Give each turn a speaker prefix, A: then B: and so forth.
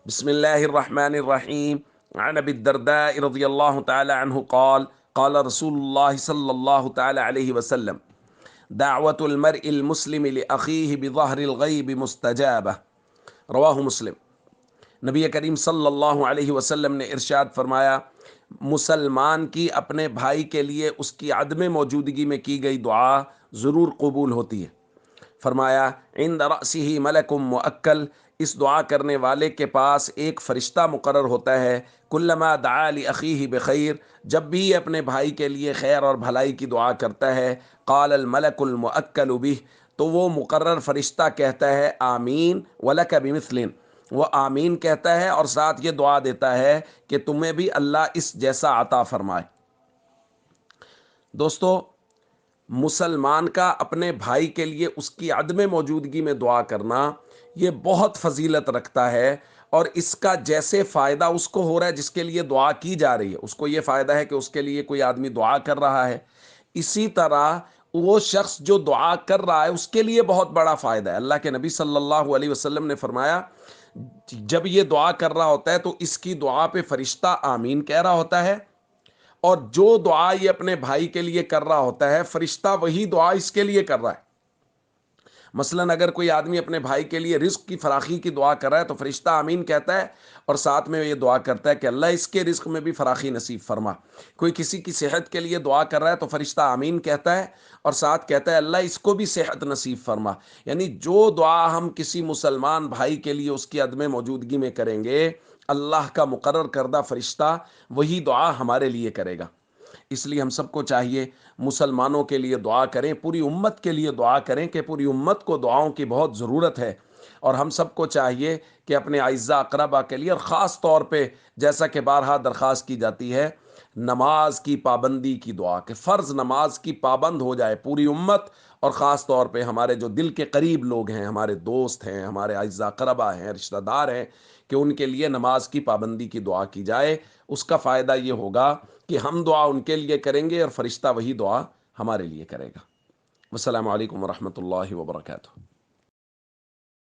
A: بسم الله الرحمن الرحيم. عن أبي الدرداء رضي الله تعالى عنه قال قال رسول الله صلى الله تعالى عليه وسلم دعوة المرء المسلم لأخيه بظهر الغيب مستجابة. رواہ مسلم۔ نبی کریم صلی اللہ علیہ وسلم نے ارشاد فرمایا، مسلمان کی اپنے بھائی کے لیے اس کی عدم موجودگی میں کی گئی دعا ضرور قبول ہوتی ہے۔ فرمایا عند رأسہ ملک مؤکل، اس دعا کرنے والے کے پاس ایک فرشتہ مقرر ہوتا ہے۔ کلما دعا لأخیہ بخیر، جب بھی یہ اپنے بھائی کے لیے خیر اور بھلائی کی دعا کرتا ہے، قال الملک المؤکل بہ، تو وہ مقرر فرشتہ کہتا ہے آمین ولک بمثل، وہ آمین کہتا ہے اور ساتھ یہ دعا دیتا ہے کہ تمہیں بھی اللہ اس جیسا عطا فرمائے۔ دوستو، مسلمان کا اپنے بھائی کے لیے اس کی عدم موجودگی میں دعا کرنا یہ بہت فضیلت رکھتا ہے، اور اس کا جیسے فائدہ اس کو ہو رہا ہے جس کے لیے دعا کی جا رہی ہے، اس کو یہ فائدہ ہے کہ اس کے لیے کوئی آدمی دعا کر رہا ہے، اسی طرح وہ شخص جو دعا کر رہا ہے اس کے لیے بہت بڑا فائدہ ہے۔ اللہ کے نبی صلی اللہ علیہ وسلم نے فرمایا جب یہ دعا کر رہا ہوتا ہے تو اس کی دعا پہ فرشتہ آمین کہہ رہا ہوتا ہے، اور جو دعا یہ اپنے بھائی کے لیے کر رہا ہوتا ہے فرشتہ وہی دعا اس کے لیے کر رہا ہے۔ مثلا اگر کوئی آدمی اپنے بھائی کے لیے رزق کی فراخی کی دعا کر رہا ہے تو فرشتہ آمین کہتا ہے اور ساتھ میں یہ دعا کرتا ہے کہ اللہ اس کے رزق میں بھی فراخی نصیب فرما۔ کوئی کسی کی صحت کے لیے دعا کر رہا ہے تو فرشتہ آمین کہتا ہے اور ساتھ کہتا ہے اللہ اس کو بھی صحت نصیب فرما۔ یعنی جو دعا ہم کسی مسلمان بھائی کے لیے اس کی عدم موجودگی میں کریں گے، اللہ کا مقرر کردہ فرشتہ وہی دعا ہمارے لیے کرے گا۔ اس لیے ہم سب کو چاہیے مسلمانوں کے لیے دعا کریں، پوری امت کے لیے دعا کریں کہ پوری امت کو دعاؤں کی بہت ضرورت ہے، اور ہم سب کو چاہیے کہ اپنے اعزاء اقربا کے لیے، اور خاص طور پہ جیسا کہ بارہا درخواست کی جاتی ہے، نماز کی پابندی کی دعا، کہ فرض نماز کی پابند ہو جائے پوری امت، اور خاص طور پہ ہمارے جو دل کے قریب لوگ ہیں، ہمارے دوست ہیں، ہمارے اعزاء اقربا ہیں، رشتہ دار ہیں، کہ ان کے لیے نماز کی پابندی کی دعا کی جائے۔ اس کا فائدہ یہ ہوگا کہ ہم دعا ان کے لیے کریں گے اور فرشتہ وہی دعا ہمارے لیے کرے گا۔ والسلام علیکم ورحمۃ اللہ وبرکاتہ۔